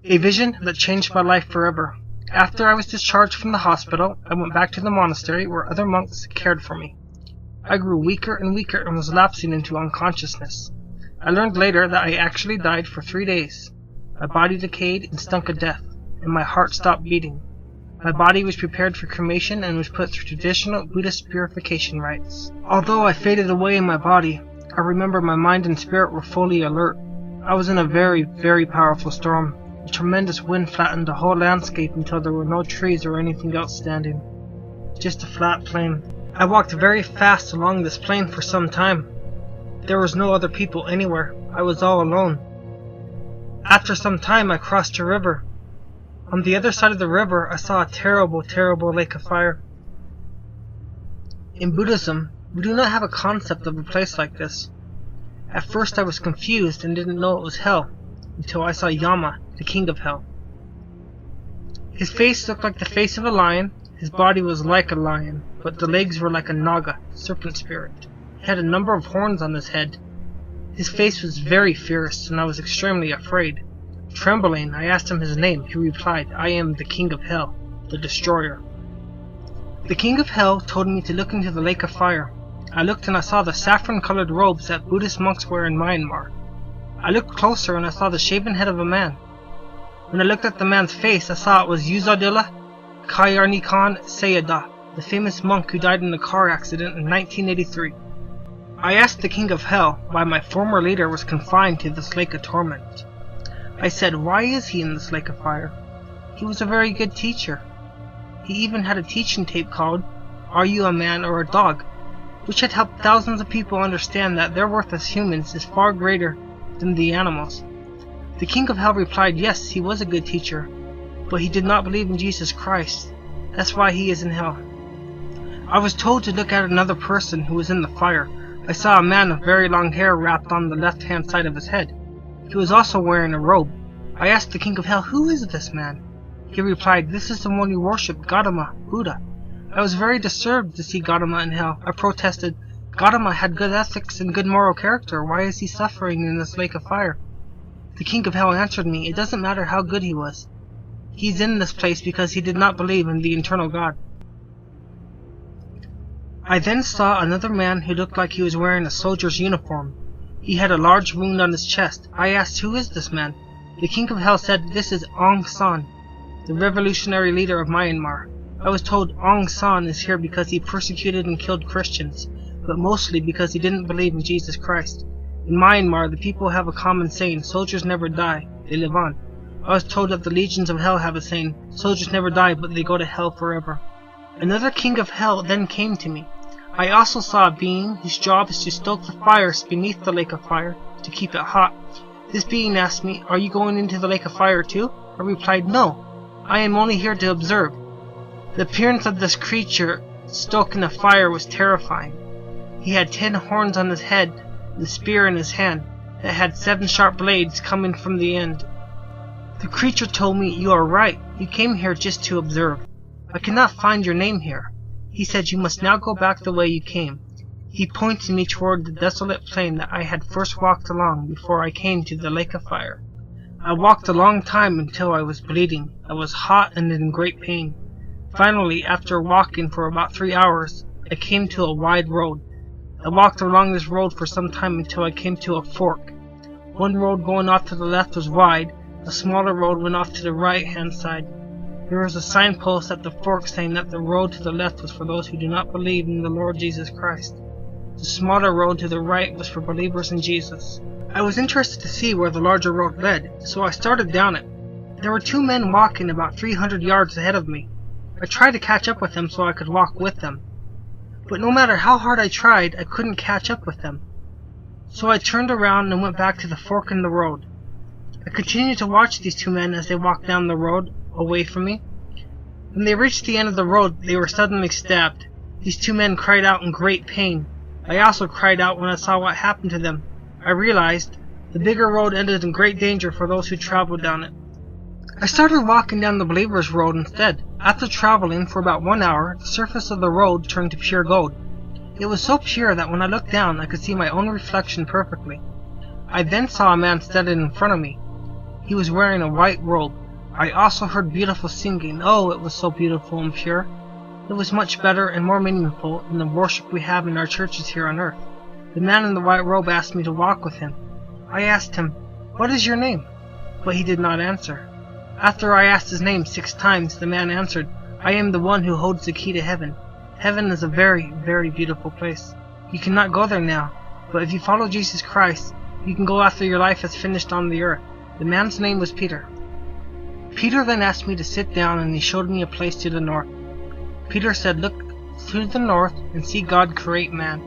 A vision that changed my life forever. After I was discharged from the hospital, I went back to the monastery where other monks cared for me. I grew weaker and weaker and was lapsing into unconsciousness. I learned later that I actually died for 3 days. My body decayed and stunk of death, and my heart stopped beating. My body was prepared for cremation and was put through traditional Buddhist purification rites. Although I faded away in my body, I remember my mind and spirit were fully alert. I was in a very, very powerful storm. A tremendous wind flattened the whole landscape until there were no trees or anything else standing. Just a flat plain. I walked very fast along this plain for some time. There was no other people anywhere. I was all alone. After some time I crossed a river. On the other side of the river I saw a terrible, terrible lake of fire. In Buddhism, we do not have a concept of a place like this. At first I was confused and didn't know it was hell, until I saw Yama, the king of hell. His face looked like the face of a lion, his body was like a lion, but the legs were like a naga, serpent spirit. He had a number of horns on his head. His face was very fierce, and I was extremely afraid. Trembling, I asked him his name. He replied, "I am the king of hell, the destroyer." The king of hell told me to look into the lake of fire. I looked and I saw the saffron-colored robes that Buddhist monks wear in Myanmar. I looked closer and I saw the shaven head of a man. When I looked at the man's face, I saw it was Uzadilla Kayarnikan Sayadaw, the famous monk who died in a car accident in 1983. I asked the king of hell why my former leader was confined to this lake of torment. I said, "Why is he in this lake of fire? He was a very good teacher." He even had a teaching tape called, "Are You a Man or a Dog?" which had helped thousands of people understand that their worth as humans is far greater than the animals. The king of hell replied, yes, he was a good teacher, but he did not believe in Jesus Christ. That's why he is in hell. I was told to look at another person who was in the fire. I saw a man with very long hair wrapped on the left-hand side of his head. He was also wearing a robe. I asked the king of hell, "Who is this man?" He replied, "This is the one who worshipped Gautama, Buddha." I was very disturbed to see Gautama in hell. I protested, "Gautama had good ethics and good moral character. Why is he suffering in this lake of fire?" The king of hell answered me, "It doesn't matter how good he was. He's in this place because he did not believe in the eternal God." I then saw another man who looked like he was wearing a soldier's uniform. He had a large wound on his chest. I asked, "Who is this man?" The king of hell said, "This is Aung San, the revolutionary leader of Myanmar." I was told Aung San is here because he persecuted and killed Christians, but mostly because he didn't believe in Jesus Christ. In Myanmar, the people have a common saying, "Soldiers never die, they live on." I was told that the legions of hell have a saying, "Soldiers never die, but they go to hell forever." Another king of hell then came to me. I also saw a being whose job is to stoke the fires beneath the lake of fire to keep it hot. This being asked me, "Are you going into the lake of fire too?" I replied, "No, I am only here to observe." The appearance of this creature stoking the fire was terrifying. He had 10 horns on his head and a spear in his hand that had 7 sharp blades coming from the end. The creature told me, "You are right, you came here just to observe. I cannot find your name here." He said, "You must now go back the way you came." He pointed me toward the desolate plain that I had first walked along before I came to the lake of fire. I walked a long time until I was bleeding. I was hot and in great pain. Finally, after walking for about 3 hours, I came to a wide road. I walked along this road for some time until I came to a fork. One road going off to the left was wide, a smaller road went off to the right-hand side. There was a signpost at the fork saying that the road to the left was for those who do not believe in the Lord Jesus Christ. The smaller road to the right was for believers in Jesus. I was interested to see where the larger road led, so I started down it. There were 2 men walking about 300 yards ahead of me. I tried to catch up with them so I could walk with them. But no matter how hard I tried, I couldn't catch up with them. So I turned around and went back to the fork in the road. I continued to watch these 2 men as they walked down the road away from me. When they reached the end of the road, they were suddenly stabbed. These 2 men cried out in great pain. I also cried out when I saw what happened to them. I realized the bigger road ended in great danger for those who traveled down it. I started walking down the Believer's Road instead. After traveling for about 1 hour, the surface of the road turned to pure gold. It was so pure that when I looked down, I could see my own reflection perfectly. I then saw a man standing in front of me. He was wearing a white robe. I also heard beautiful singing. Oh, it was so beautiful and pure. It was much better and more meaningful than the worship we have in our churches here on earth. The man in the white robe asked me to walk with him. I asked him, "What is your name?" But he did not answer. After I asked his name 6 times, the man answered, "I am the one who holds the key to heaven." Heaven is a very, very beautiful place. You cannot go there now, but if you follow Jesus Christ, you can go after your life is finished on the earth. The man's name was Peter. Peter then asked me to sit down, and he showed me a place to the north. Peter said, "Look to the north and see God create man."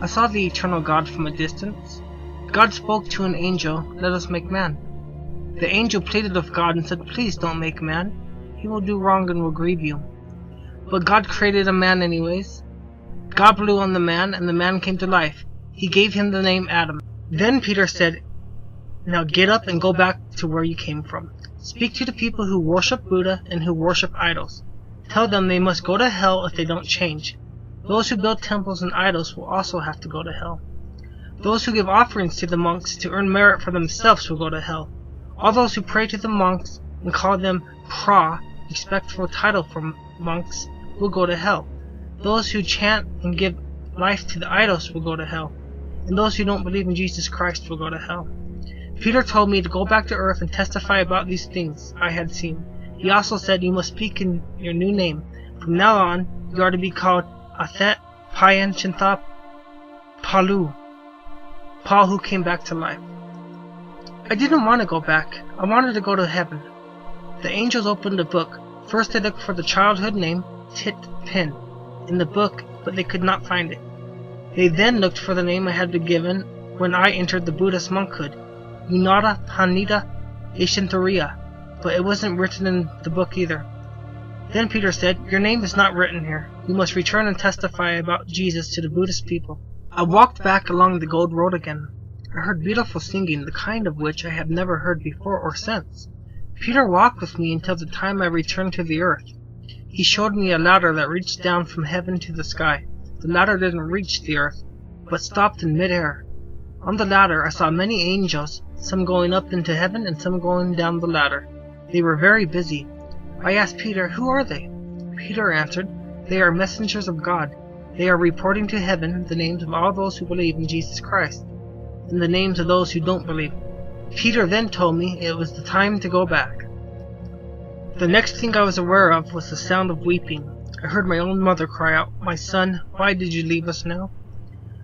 I saw the eternal God from a distance. God spoke to an angel, "Let us make man." The angel pleaded with God and said, "Please don't make man. He will do wrong and will grieve you." But God created a man anyways. God blew on the man, and the man came to life. He gave him the name Adam. Then Peter said, "Now get up and go back to where you came from. Speak to the people who worship Buddha and who worship idols. Tell them they must go to hell if they don't change. Those who build temples and idols will also have to go to hell. Those who give offerings to the monks to earn merit for themselves will go to hell. All those who pray to the monks and call them pra, respectful title for monks, will go to hell. Those who chant and give life to the idols will go to hell. And those who don't believe in Jesus Christ will go to hell." Peter told me to go back to earth and testify about these things I had seen. He also said, "You must speak in your new name. From now on, you are to be called Athet Payan Chintha Palu, Paul who came back to life." I didn't want to go back. I wanted to go to heaven. The angels opened a book. First they looked for the childhood name, Tit Pin, in the book, but they could not find it. They then looked for the name I had been given when I entered the Buddhist monkhood, Unada Hanida Eshantaria, but it wasn't written in the book either. Then Peter said, "Your name is not written here. You must return and testify about Jesus to the Buddhist people." I walked back along the gold road again. I heard beautiful singing, the kind of which I had never heard before or since. Peter walked with me until the time I returned to the earth. He showed me a ladder that reached down from heaven to the sky. The ladder didn't reach the earth, but stopped in midair. On the ladder I saw many angels, some going up into heaven and some going down the ladder. They were very busy. I asked Peter, "Who are they?" Peter answered, "They are messengers of God. They are reporting to heaven the names of all those who believe in Jesus Christ, and the names of those who don't believe." Peter then told me it was the time to go back. The next thing I was aware of was the sound of weeping. I heard my own mother cry out, "My son, why did you leave us now?"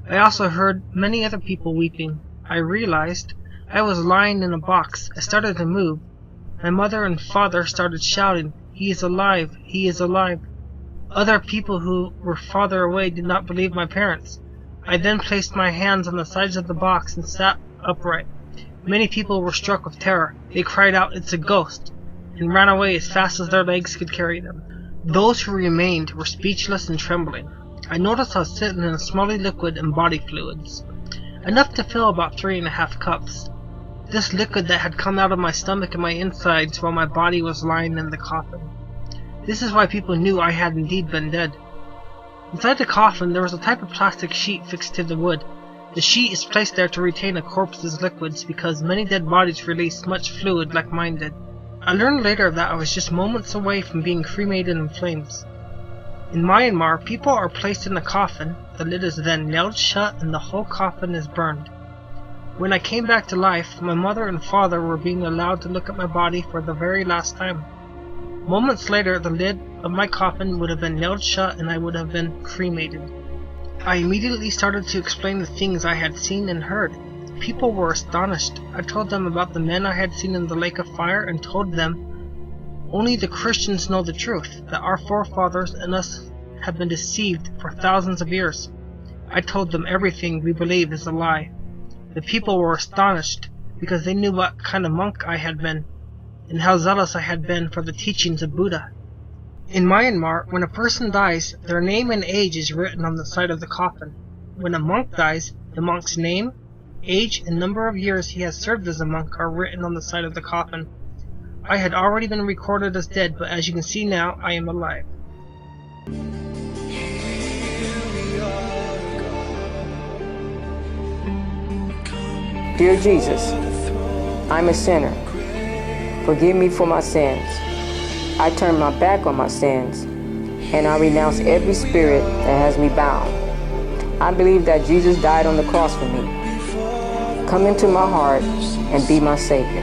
I also heard many other people weeping. I realized I was lying in a box. I started to move. My mother and father started shouting, "He is alive! He is alive!" Other people who were farther away did not believe my parents. I then placed my hands on the sides of the box and sat upright. Many people were struck with terror. They cried out, "It's a ghost!" and ran away as fast as their legs could carry them. Those who remained were speechless and trembling. I noticed I was sitting in a smelly liquid and body fluids, enough to fill about 3.5 cups. This liquid that had come out of my stomach and my insides while my body was lying in the coffin. This is why people knew I had indeed been dead. Inside the coffin there was a type of plastic sheet fixed to the wood. The sheet is placed there to retain a corpse's liquids because many dead bodies release much fluid like mine did. I learned later that I was just moments away from being cremated in flames. In Myanmar, people are placed in a coffin, the lid is then nailed shut and the whole coffin is burned. When I came back to life, my mother and father were being allowed to look at my body for the very last time. Moments later, the lid of my coffin would have been nailed shut and I would have been cremated. I immediately started to explain the things I had seen and heard. People were astonished. I told them about the men I had seen in the lake of fire and told them only the Christians know the truth, that our forefathers and us have been deceived for thousands of years. I told them everything we believe is a lie. The people were astonished because they knew what kind of monk I had been and how zealous I had been for the teachings of Buddha. In Myanmar, when a person dies, their name and age is written on the side of the coffin. When a monk dies, the monk's name, age, and number of years he has served as a monk are written on the side of the coffin. I had already been recorded as dead, but as you can see now, I am alive. Dear Jesus, I'm a sinner. Forgive me for my sins. I turn my back on my sins, and I renounce every spirit that has me bound. I believe that Jesus died on the cross for me. Come into my heart and be my Savior.